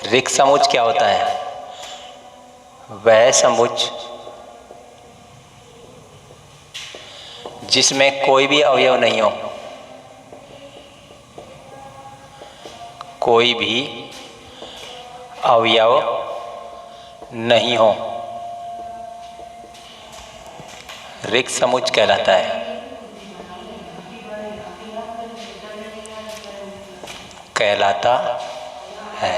ऋक् समुच्चय क्या होता है? वह समुच्चय जिसमें कोई भी अवयव नहीं हो, कोई भी अवयव नहीं हो, ऋक् समुच्चय कहलाता है। कहलाता है।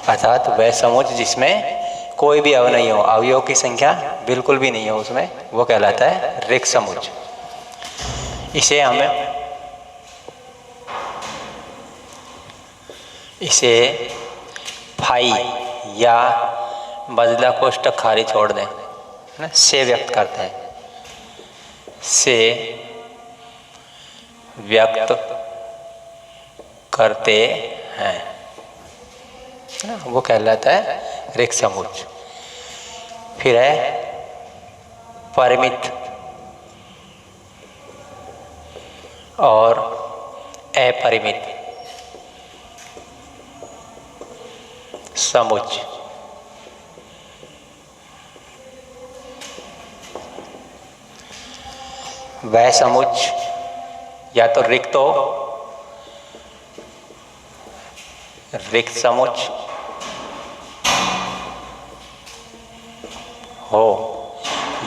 अर्थात वह समुच्चय जिसमें कोई भी अवयव नहीं हो, अवयव की संख्या बिल्कुल भी नहीं हो उसमें, वो कहलाता है ऋक् समुच्चय। इसे फाई या बदला कोष्ठक खाली छोड़ दें, है ना, से व्यक्त करते हैं, से व्यक्त करते हैं, वो कहलाता है ऋक् समुच्चय। फिर है परिमित और अपरिमित समुच्चय। वह समुच्चय या तो ऋक् समुच्चय हो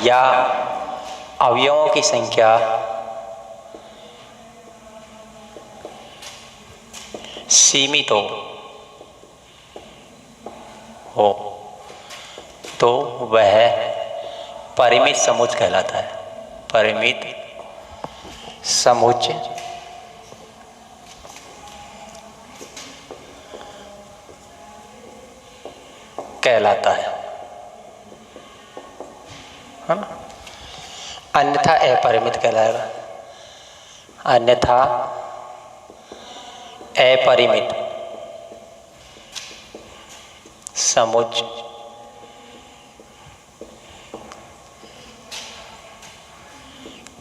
या अवयवों की संख्या सीमित हो तो वह परिमित समुच्चय कहलाता है। परिमित समुच्चय कहलाता है ना। अन्यथा अपरिमित कहलाएगा। अन्यथा अपरिमित समुच्चय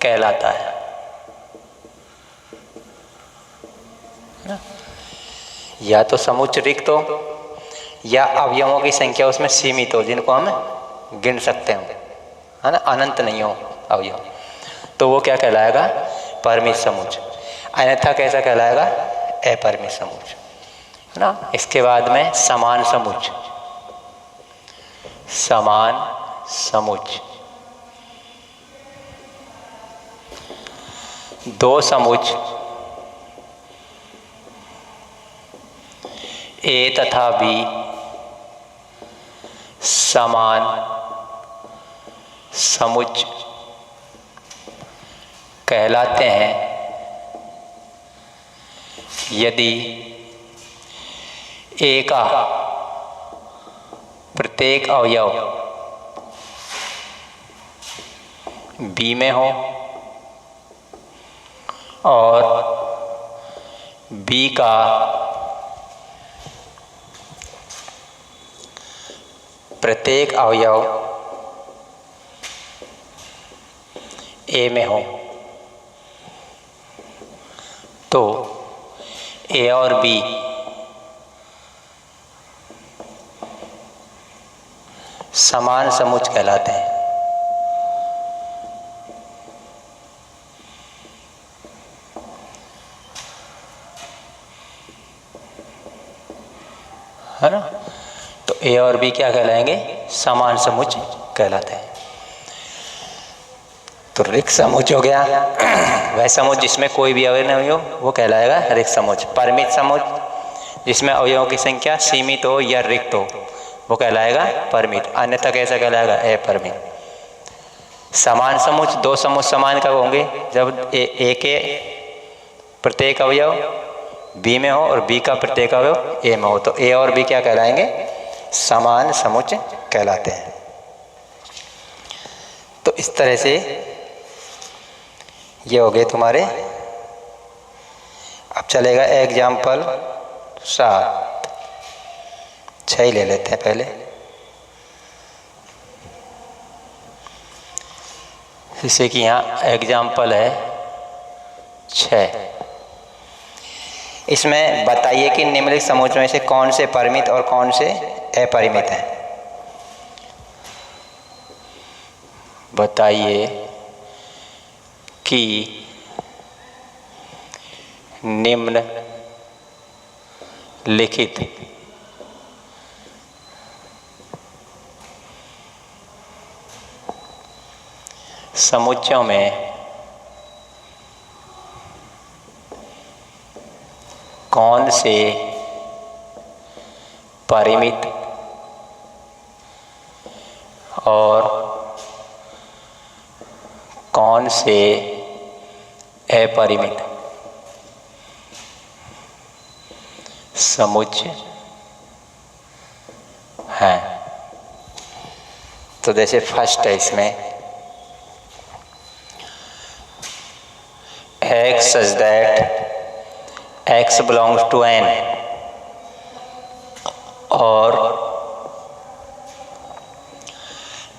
कहलाता है ना। या तो समुच्चय ऋक् या अवयवों की संख्या उसमें सीमित हो, जिनको हम गिन सकते हैं, है ना, अनंत नहीं हो अवयव, तो वो क्या कहलाएगा? परिमित समुच्चय। अन्यथा कैसा कहलाएगा? अपरिमित समुच्चय, है ना। इसके बाद में समान समुच्चय। समान समुच्चय दो समुच्चय ए तथा बी समान समुच्चय कहलाते हैं यदि ए का प्रत्येक अवयव बी में हो और बी का प्रत्येक अवयव ए में हो, तो ए और बी समान समुच्चय कहलाते हैं। है ना, तो ए और बी क्या कहलाएंगे? समान समुच्चय कहलाते हैं। तो ऋक् समुच्चय हो गया। वह समुच्चय जिसमें कोई भी अवयव नहीं हो वो कहलाएगा ऋक् समुच्चय। परिमित समुच्चय जिसमें अवयवों की संख्या सीमित हो या रिक्त हो वो कहलाएगा परिमित। अन्यथा कैसा कहलाएगा? अपरिमित। समान समुच्चय दो समुच्चय समान कब होंगे? जब ए के प्रत्येक अवयव बी में हो और बी का प्रत्येक अवयव ए में हो, तो ए और बी क्या कहलाएंगे? समान समुच्चय कहलाते हैं। तो इस तरह से ये हो गए तुम्हारे। अब चलेगा एग्जाम्पल 7, 6 ले लेते हैं पहले। जैसे कि यहाँ एग्जाम्पल है 6। इसमें बताइए कि निम्नलिखित समुच्चय में से कौन से परिमित और कौन से अपरिमित हैं। बताइए कि निम्नलिखित समुच्चयों में कौन से परिमित और कौन से अपरिमित समुच्चय हैं। तो जैसे फर्स्ट है इसमें x such that x belongs to n और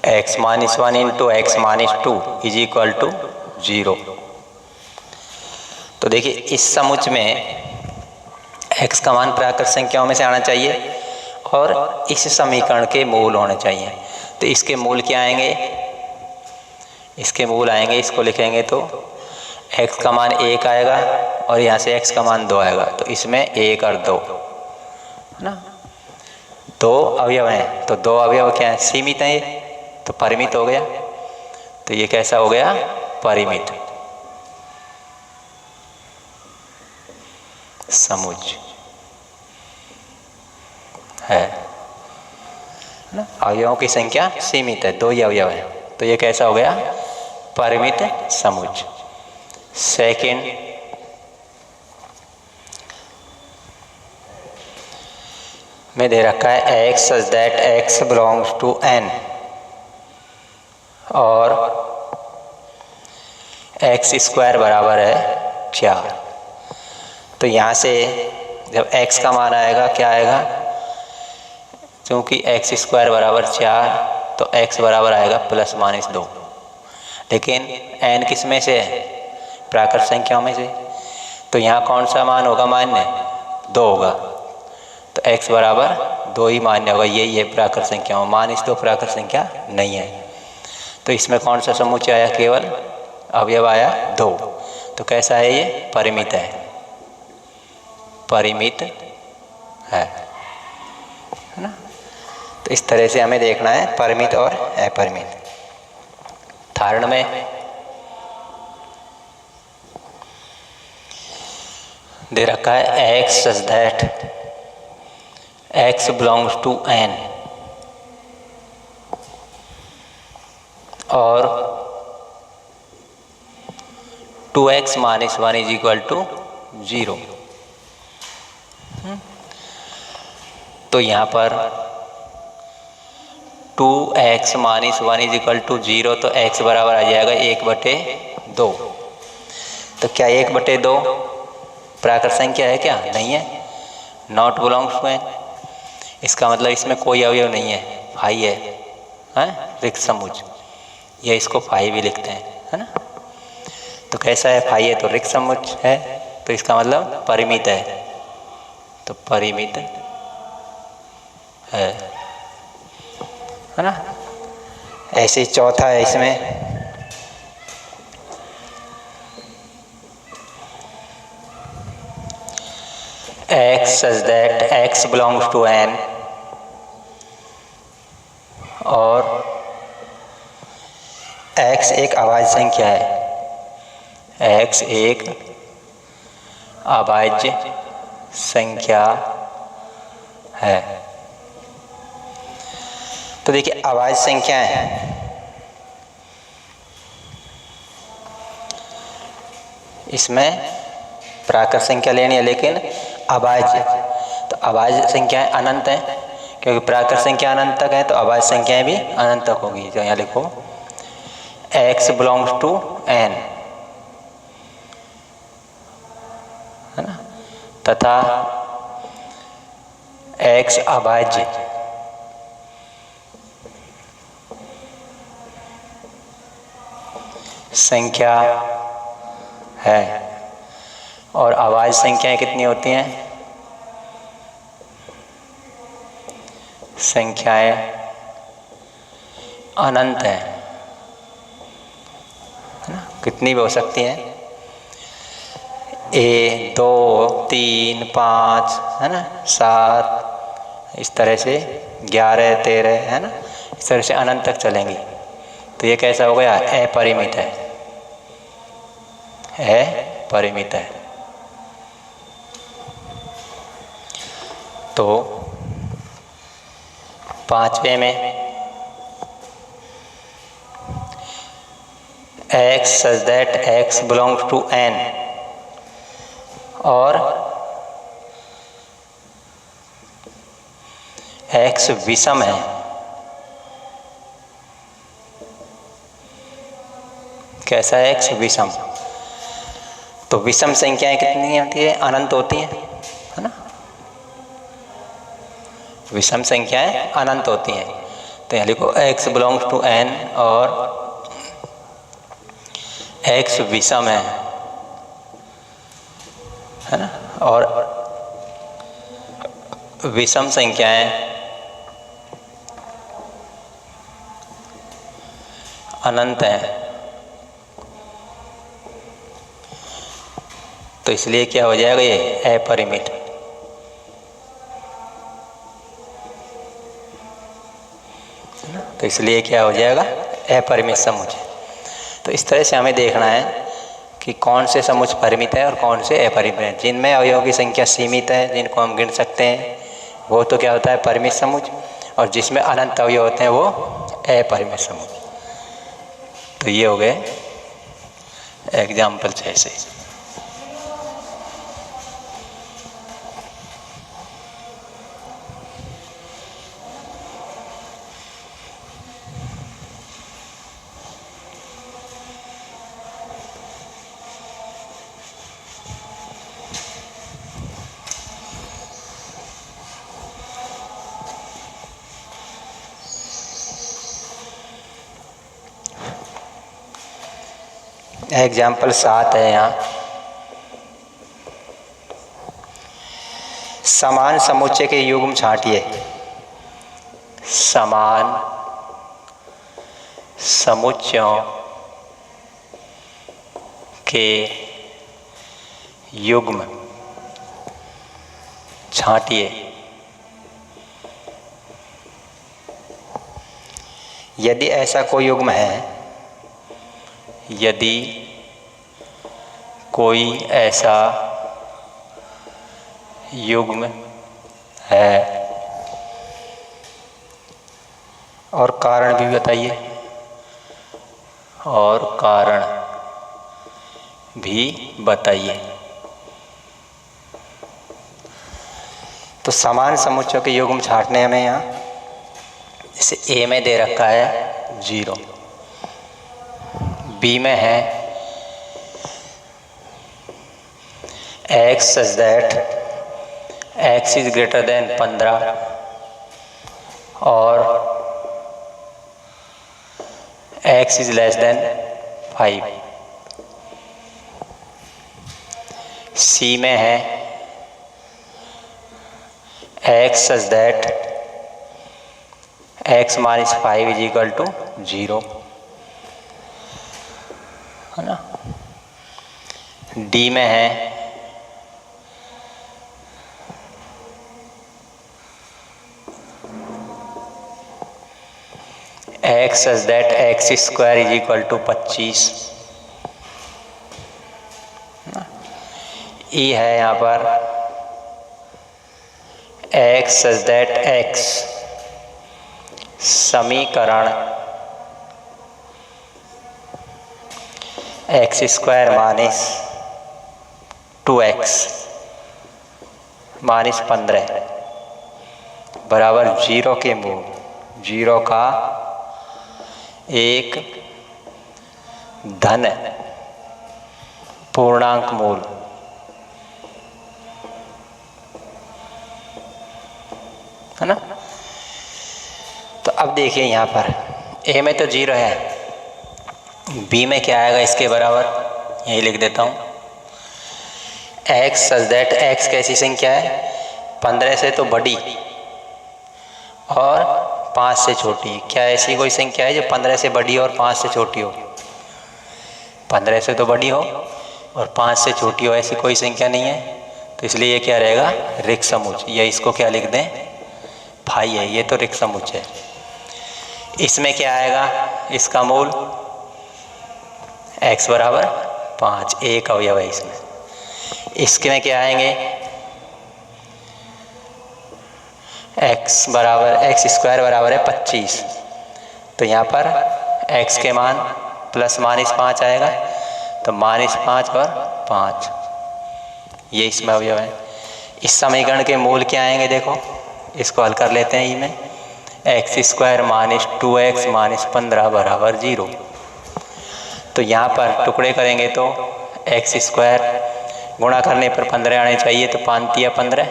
x minus 1 into x minus 2 is equal to 0। तो देखिए इस समुच्चय में x का मान प्राकृत संख्याओं में से आना चाहिए और इस समीकरण के मूल होने चाहिए। तो इसके मूल क्या आएंगे, इसके मूल आएंगे, इसको लिखेंगे तो x का मान 1 आएगा और यहाँ से x का मान 2 आएगा। तो इसमें 1 और 2 है ना, 2 अवयव हैं। तो 2 अवयव क्या है, सीमित हैं, ये तो परिमित हो गया। तो ये कैसा हो गया, परिमित समुच्चय है ना। अवयवों की संख्या सीमित है, 2 ही अवयव है, तो ये कैसा हो गया, परिमित समुच्चय। सेकंड में दे रखा है x such that x belongs to n और x स्क्वायर बराबर है 4। तो यहाँ से जब x का मान आएगा क्या आएगा, क्योंकि x स्क्वायर बराबर 4 तो x बराबर आएगा ±2। लेकिन n किस में से है, प्राकृत संख्याओं में से। तो यहाँ कौन सा मान होगा, मान्य 2 होगा। तो x बराबर 2 ही मान्य होगा, यही है प्राकृत संख्याओं। -2 प्राकृत संख्या नहीं है। तो इसमें कौन सा समुच्चय आया, केवल अवयव आया 2। तो कैसा है ये, परिमित है, परिमित है ना। तो इस तरह से हमें देखना है परिमित और अपरिमित। थारण में दे रखा है x such that x belongs to n और 2x minus 1 is equal to 0। तो यहाँ पर 2x minus 1 is equal to 0, तो x बराबर आ जाएगा 1/2। तो क्या 1/2 प्राकृत संख्या है, क्या नहीं है, नॉट बिलोंग्स टू n। इसका मतलब इसमें कोई अवयव नहीं है, फाई है रिक्त समुच्चय, ये इसको फाई भी लिखते हैं, है ना। तो कैसा है, फाई है तो रिक्त समुच्चय है, तो इसका मतलब परिमित है, तो परिमित है ना। ऐसे ही चौथा है इसमें x such that x belongs to n और x एक अभाज्य संख्या है, x एक अभाज्य संख्या है। तो देखिए अभाज्य संख्या है, इसमें प्राकृत संख्या लेनी है लेकिन अभाज्य। तो अभाज्य संख्याएं अनंत हैं, क्योंकि प्राकृत संख्या अनंत तक है तो अभाज्य संख्याएं भी अनंत तक होगी। तो यहाँ लिखो x बिलोंग्स टू n, है ना, तथा x अभाज्य संख्या है। और अभाज्य संख्याएं कितनी होती हैं? संख्याएं अनंत है ना? कितनी भी हो सकती हैं, 1 2 3 5 है ना, 7, इस तरह से 11 13 है ना, इस तरह से अनंत तक चलेंगी। तो ये कैसा हो गया? अपरिमित है, अपरिमित है। तो 5वें में x such that x belongs to n और x विषम है, कैसा है? x विषम। तो विषम संख्याएं कितनी होती है? अनंत होती हैं, है ना? विषम संख्याएं अनंत होती हैं। तो यहाँ लिखो x बिलोंग्स टू n और x विषम है ना, और विषम संख्याएं अनंत हैं। तो इसलिए क्या हो जाएगा? ये अपरिमित। तो इसलिए क्या हो जाएगा? अपरिमित समुच्चय। तो इस तरह से हमें देखना है कि कौन से समुच्चय परिमित है और कौन से अपरिमित है। जिनमें अवयवों की संख्या सीमित है, जिनको हम गिन सकते हैं, वो तो क्या होता है? परिमित समुच्चय। और जिसमें अनंत अवयव होते हैं वो अपरिमित समुच्चय। तो ये हो गए एग्जाम्पल 6 से। एग्जाम्पल 7 है यहाँ। समान समुच्चय के युग्म छांटिए। समान समुच्चयों के युग्म छांटिए। यदि ऐसा कोई युग्म है, यदि कोई ऐसा युग्म है, और कारण भी बताइए, और कारण भी बताइए। तो समान समुच्चयों के युग्म छांटने में यहाँ इसे ए में दे रखा है 0, बी में है x such that x is greater than 15 और x is less than 5। C में है x such that x minus 5 is equal to 0, है ना। D में है x such that x square is equal to 25। E है यहाँ पर x such that x समीकरण x square minus 2x minus 15 बराबर 0 के मूल, 0 का एक धन पूर्णांक मूल। है ना। तो अब देखिए यहाँ पर a में तो 0 है, b में क्या आएगा इसके बराबर, यही लिख देता हूँ एक्स सच दैट एक्स कैसी संख्या है, 15 से तो बड़ी और 5 से छोटी। क्या ऐसी कोई संख्या है जो 15 से बड़ी और 5 से छोटी हो? 15 से तो बड़ी हो और 5 से छोटी हो, ऐसी कोई संख्या नहीं है। तो इसलिए ये क्या रहेगा, रिक्त समुच्चय। या इसको क्या लिख दें, फाई है, ये तो रिक्त समुच्चय है। इसमें क्या आएगा, इसका मूल x बराबर 5, एक अवयव है इसमें। इसके में क्या आएंगे, x बराबर एक्स स्क्वायर बराबर है 25। तो यहाँ पर x के मान प्लस -5 आएगा, तो -5 और 5, ये इसमें अवयव है। इस समीकरण के मूल क्या आएंगे, देखो इसको हल कर लेते हैं। इसमें एक्स स्क्वायर -2x -15 बराबर 0। तो यहाँ पर टुकड़े करेंगे तो एक्स स्क्वायर गुणा करने पर 15 आने चाहिए, तो 5 या 15,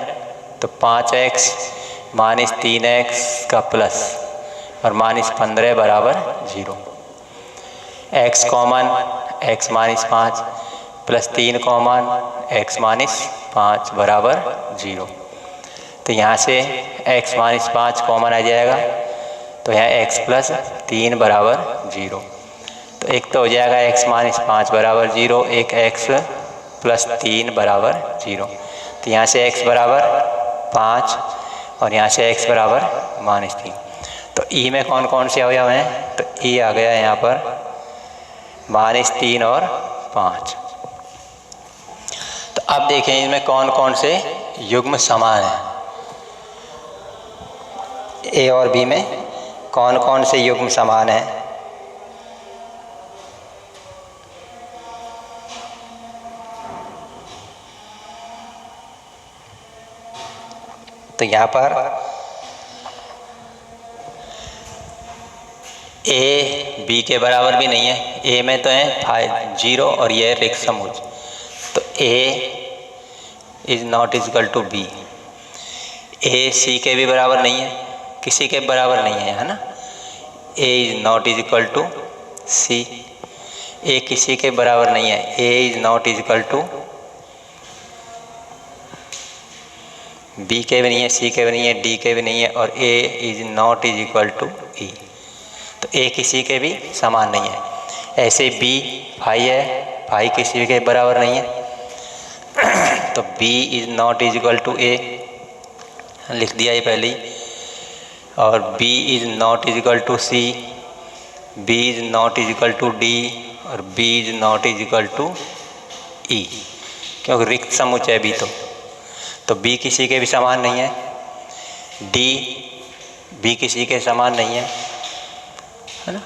तो 5x -3x का प्लस और -15 बराबर 0। x common x -5 plus 3 common x -5 बराबर 0। तो यहाँ से x -5 कॉमन आ जाएगा, तो यहाँ x प्लस 3 बराबर 0। तो एक तो हो जाएगा x -5 बराबर 0, एक x प्लस 3 बराबर 0। तो यहाँ से x बराबर 5 और यहाँ से x बराबर -3। तो e में कौन कौन से अवयव हैं, तो e आ गया यहाँ पर -3 और 5। तो अब देखें इनमें कौन कौन से युग्म समान हैं, ए और बी में कौन कौन से युग्म समान हैं। तो यहाँ पर ए बी के बराबर भी नहीं है, ए में तो है 0 और ये है रिक्त समुच्चय। तो A is not equal to B, A C के भी बराबर नहीं है, किसी के बराबर नहीं है ना। A is not equal to C, A किसी के बराबर नहीं है। A is not equal to B के भी नहीं है, सी के भी नहीं है, डी के भी नहीं है, और ए इज नॉट इक्वल टू ई। तो ए किसी के भी समान नहीं है। ऐसे बी फाई है, फाई किसी के बराबर नहीं है। तो B is not equal to A लिख दिया ये पहले ही, और B is not equal to C, B is not equal to D, और B is not equal to E, क्योंकि रिक्त समुच्चय बी तो बी किसी के भी समान नहीं है, डी बी किसी के समान नहीं है ना।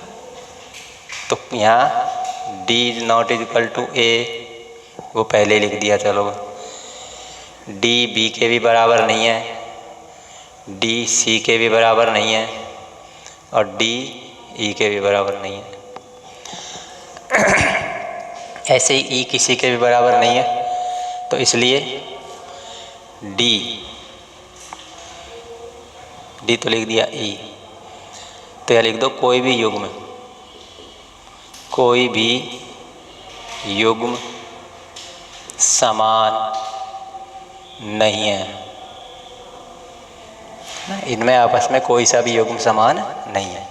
तो यहाँ D is not equal to A वो पहले लिख दिया, चलो। डी बी के भी बराबर नहीं है, डी सी के भी बराबर नहीं है, और डी ई के भी बराबर नहीं है। ऐसे ही ई किसी के भी बराबर नहीं है, तो इसलिए डी तो लिख दिया ई। तो यह लिख दो कोई भी युग्म समान नहीं है, इनमें आपस में कोई सा भी युग्म समान नहीं है।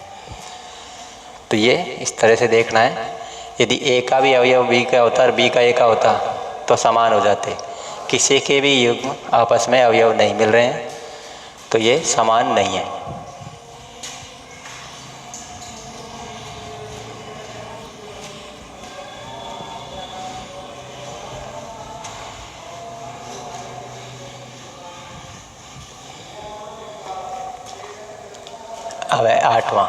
तो ये इस तरह से देखना है। यदि ए का भी अवयव बी का होता और बी का ए का होता तो समान हो जाते। किसी के भी युग्म आपस में अवयव नहीं मिल रहे हैं, तो ये समान नहीं है। अब है 8वां,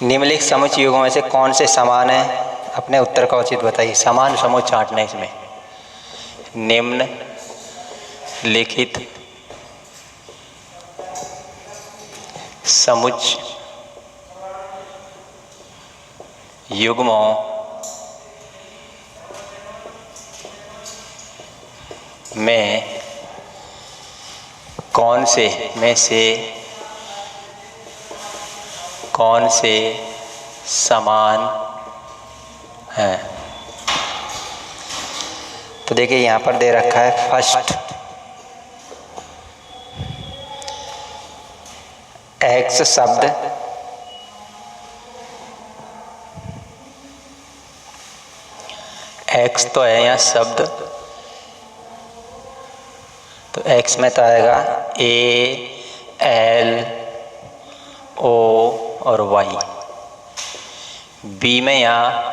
निम्नलिखित समुच्चय युग्मों में से कौन से समान है, अपने उत्तर का उचित बताइए। समान समूह छांटना है इसमें। निम्न लिखित समुच्चय युग्मों में कौन से समान हैं। तो देखिए यहाँ पर दे रखा है फर्स्ट एक्स शब्द एक्स तो है यहाँ शब्द, तो एक्स में तो आएगा ए एल ओ और वाई। बी में यहाँ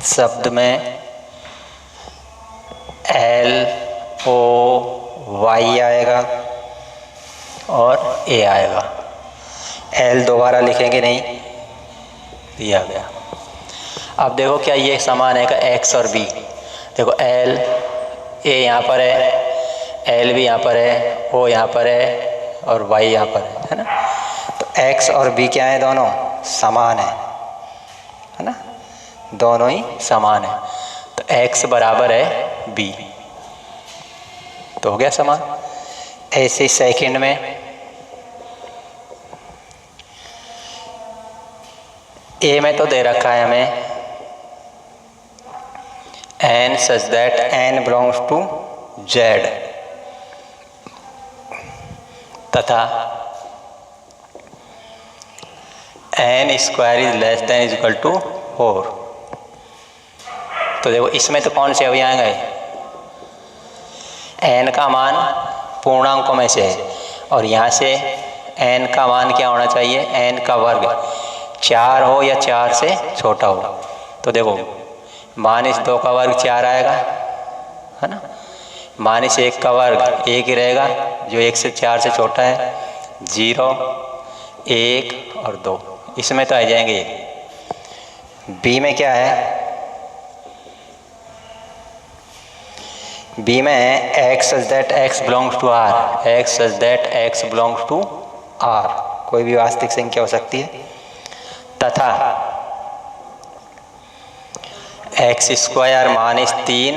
शब्द में एल ओ वाई आएगा और ए आएगा। एल दोबारा लिखेंगे नहीं, दिया गया। अब देखो क्या ये समान है का एक्स और बी। देखो एल ए यहाँ पर है, एल भी यहाँ पर है, ओ यहाँ पर है और वाई यहाँ पर है ना। तो एक्स और बी क्या है, दोनों समान है ना, दोनों ही समान है। तो एक्स बराबर है बी, तो हो गया समान। ऐसे सेकंड में ए में तो दे रखा है हमें n such that n belongs to z तथा n square is less than is equal to 4। तो देखो इसमें तो कौन से अवयव आएंगे, n का मान पूर्णांकों में से है और यहाँ से n का मान क्या होना चाहिए, n का वर्ग 4 हो या 4 से छोटा हो। तो देखो -2 का वर्ग 4 आएगा है ना, -1 का वर्ग 1 ही रहेगा जो 1 से 4 से छोटा है, 0 1 और 2 इसमें तो आ जाएंगे। बी में क्या है, बी में है x such that x belongs to r, x such that x belongs to r, कोई भी वास्तविक संख्या हो सकती है, तथा एक्स स्क्वायर -3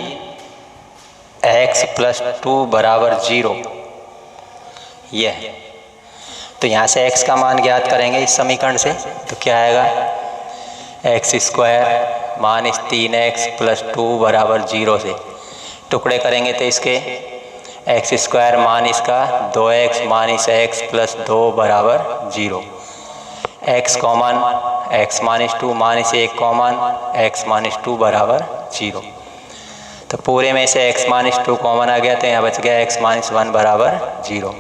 एक्स प्लस 2 बराबर 0 ये है। तो यहाँ से x का मान ज्ञात करेंगे इस समीकरण से, तो क्या आएगा, एक्स स्क्वायर -3 एक्स प्लस 2 बराबर 0 से टुकड़े करेंगे तो इसके एक्स स्क्वायर मान इसका 2x माइनस एक्स प्लस 2 बराबर 0, x common x -2 -1 common x -2 बराबर 0। तो पूरे में से x -2 कॉमन आ गया तो यहाँ बच गया x -1 बराबर 0।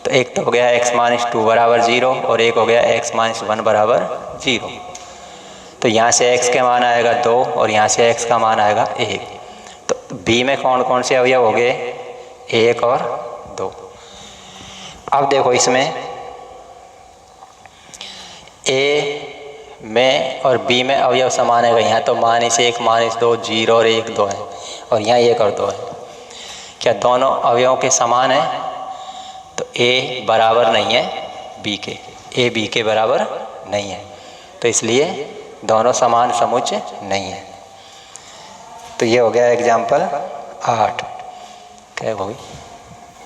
तो एक तो हो गया x -2 बराबर 0 और एक हो गया x -1 बराबर 0। तो यहाँ से x के मान आएगा 2 और यहाँ से x का मान आएगा 1। तो b में कौन कौन से अवयव हो गए, 1 और 2। अब देखो इसमें a में और b में अवयव समान है, यहाँ तो -1 -2 0 और 1 2 है और यहाँ 1 और 2 है। क्या दोनों अवयवों के समान है, तो a बराबर नहीं है b के, a b के बराबर नहीं है, तो इसलिए दोनों समान समुच्च नहीं है। तो ये हो गया एग्जाम्पल 8। क्या होगी।